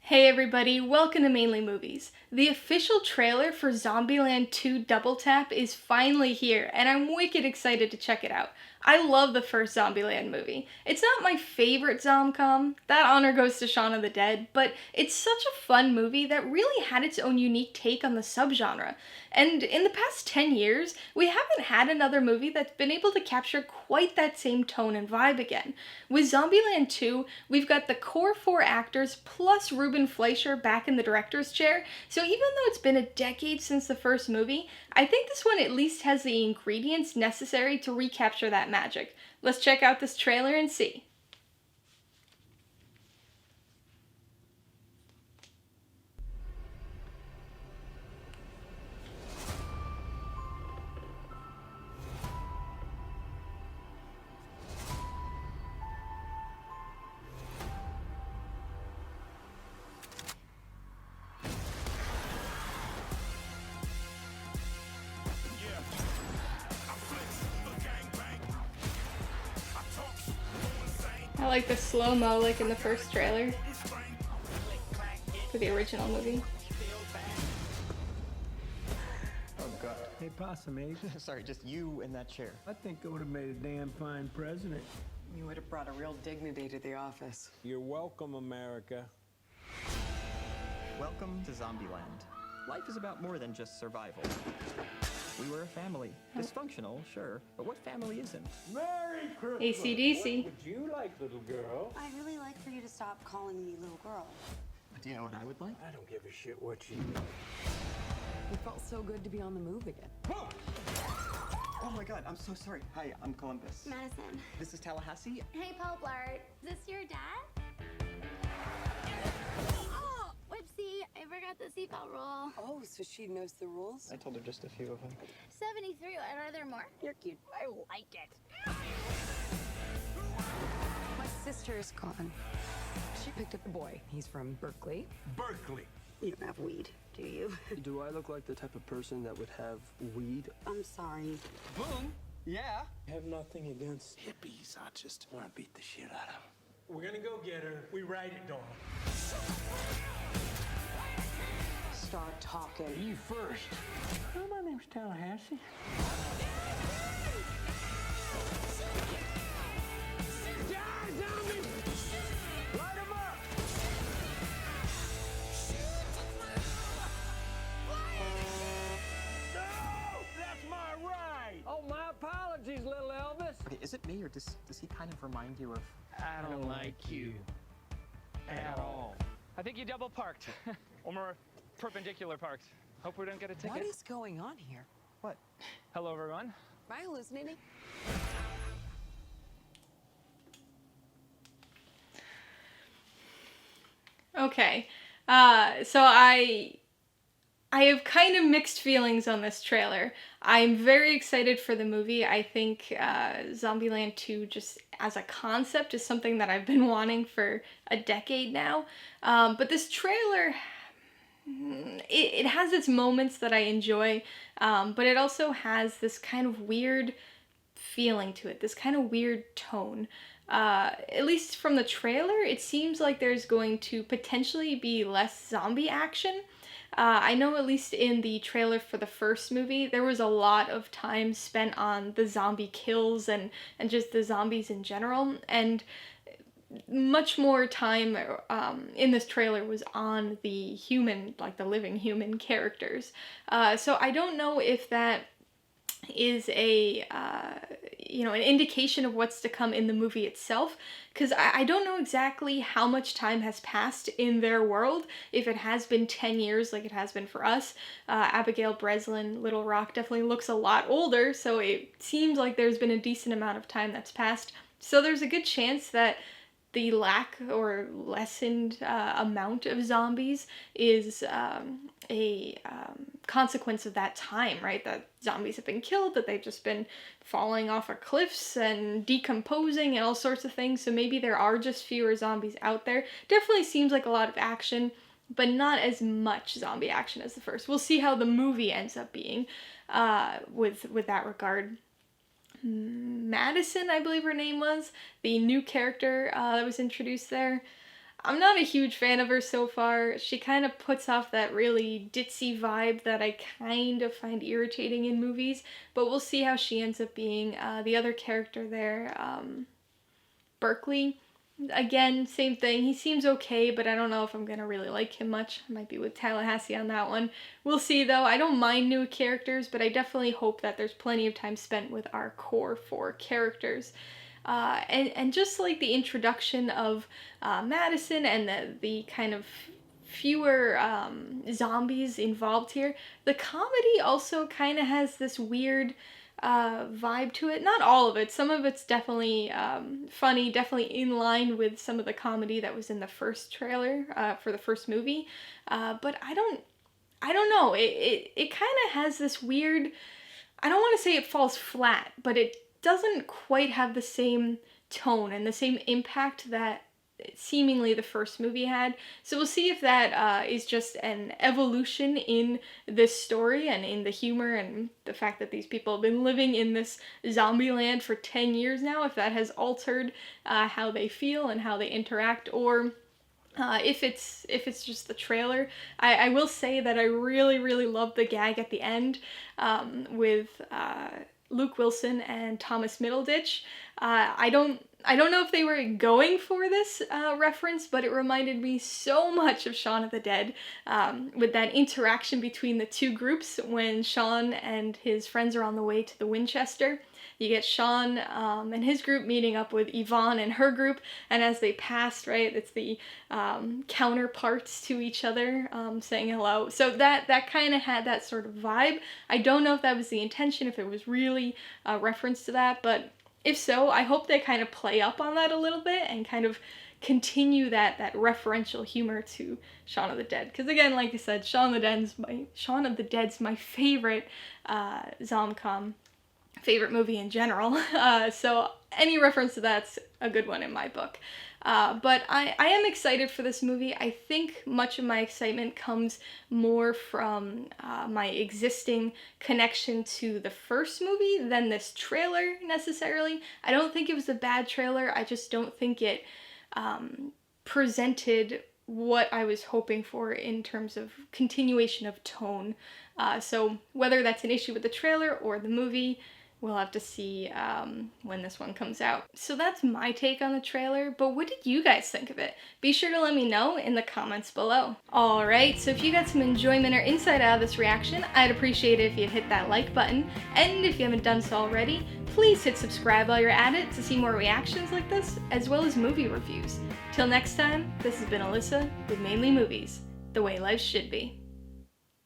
Hey everybody, welcome to Mainly Movies. The official trailer for Zombieland 2 Double Tap is finally here, and I'm wicked excited to check it out. I love the first Zombieland movie. It's not my favorite zomcom, that honor goes to Shaun of the Dead, but it's such a fun movie that really had its own unique take on the subgenre. And in the past 10 years, we haven't had another movie that's been able to capture quite that same tone and vibe again. With Zombieland 2, we've got the core four actors plus Ruben Fleischer back in the director's chair, so even though it's been a decade since the first movie, I think this one at least has the ingredients necessary to recapture that magic. Let's check out this trailer and see. I like the slow-mo like in the first trailer for the original movie. Oh, God. Hey, Possum Ace. Sorry, just you in that chair. I think I would have made a damn fine president. You would have brought a real dignity to the office. You're welcome, America. Welcome to Zombieland. Life is about more than just survival. We were a family. Dysfunctional, sure, but what family isn't? Merry Christmas. AC/DC. What would you like, little girl? I'd really like for you to stop calling me little girl. Do you know what I would like? I don't give a shit what you... It felt so good to be on the move again. Oh my God, I'm so sorry. Hi, I'm Columbus. Madison. This is Tallahassee. Hey, Poplar. Is this your dad? Oh, whoopsie. I forgot the seatbelt rule. Oh, so she knows the rules? I told her just a few of them. 73. Are there more? You're cute. I like it. My sister is gone. She picked up a boy. He's from Berkeley. Berkeley. You don't have weed, do you? Do I look like the type of person that would have weed? I'm sorry. Boom. Yeah. I have nothing against hippies. I just want to beat the shit out of them. We're gonna go get her. We ride it, Dawn. Start talking. You first. Oh, my name's Tallahassee. Die, zombie! Light 'em up! No! That's my ride! Oh, my apologies, little Elvis. Okay, is it me or does he kind of remind you of... I don't like you. At all. I think you double parked. Or more perpendicular parked. Hope we don't get a ticket. What is going on here? What? Hello, everyone. Am I hallucinating? Okay, so I have kind of mixed feelings on this trailer. I'm very excited for the movie. I think Zombieland 2 just as a concept is something that I've been wanting for a decade now. But this trailer, it has its moments that I enjoy, but it also has this kind of weird feeling to it, this kind of weird tone. At least from the trailer, it seems like there's going to potentially be less zombie action. I know at least in the trailer for the first movie, there was a lot of time spent on the zombie kills and just the zombies in general, and much more time in this trailer was on the human, like the living human characters. So I don't know if that is a an indication of what's to come in the movie itself, because I don't know exactly how much time has passed in their world, if it has been 10 years like it has been for us. Abigail Breslin, Little Rock, definitely looks a lot older, so it seems like there's been a decent amount of time that's passed. So there's a good chance that the lack or lessened amount of zombies is a consequence of that time, right? That zombies have been killed, that they've just been falling off of cliffs and decomposing and all sorts of things. So maybe there are just fewer zombies out there. Definitely seems like a lot of action, but not as much zombie action as the first. We'll see how the movie ends up being with that regard. Madison, I believe her name was, the new character that was introduced there. I'm not a huge fan of her so far. She kind of puts off that really ditzy vibe that I kind of find irritating in movies, but we'll see how she ends up being. The other character there, Berkeley, again, same thing. He seems okay, but I don't know if I'm gonna really like him much. I might be with Tallahassee on that one. We'll see though. I don't mind new characters, but I definitely hope that there's plenty of time spent with our core 4 characters. And just like the introduction of Madison and the kind of fewer zombies involved here, the comedy also kind of has this weird vibe to it. Not all of it. Some of it's definitely funny, definitely in line with some of the comedy that was in the first trailer for the first movie. But I don't know. It kind of has this weird, I don't want to say it falls flat, but it doesn't quite have the same tone and the same impact that seemingly the first movie had. So we'll see if that is just an evolution in this story and in the humor and the fact that these people have been living in this zombie land for 10 years now, if that has altered how they feel and how they interact, or if it's just the trailer. I will say that I really, really love the gag at the end with Luke Wilson and Thomas Middleditch. I don't know if they were going for this reference, but it reminded me so much of Shaun of the Dead, with that interaction between the two groups when Shaun and his friends are on the way to the Winchester. You get Shaun and his group meeting up with Yvonne and her group, and as they pass, right, it's the counterparts to each other saying hello. So that kind of had that sort of vibe. I don't know if that was the intention, if it was really a reference to that, but if so, I hope they kind of play up on that a little bit and kind of continue that referential humor to Shaun of the Dead. Because again, like I said, Shaun of the Dead's my favorite zomcom, favorite movie in general. So any reference to that's a good one in my book. But I am excited for this movie. I think much of my excitement comes more from my existing connection to the first movie than this trailer necessarily. I don't think it was a bad trailer. I just don't think it presented what I was hoping for in terms of continuation of tone. So whether that's an issue with the trailer or the movie, we'll have to see when this one comes out. So that's my take on the trailer, but what did you guys think of it? Be sure to let me know in the comments below. Alright, so if you got some enjoyment or insight out of this reaction, I'd appreciate it if you'd hit that like button, and if you haven't done so already, please hit subscribe while you're at it to see more reactions like this, as well as movie reviews. Till next time, this has been Alyssa with Mainely Movies, the way life should be.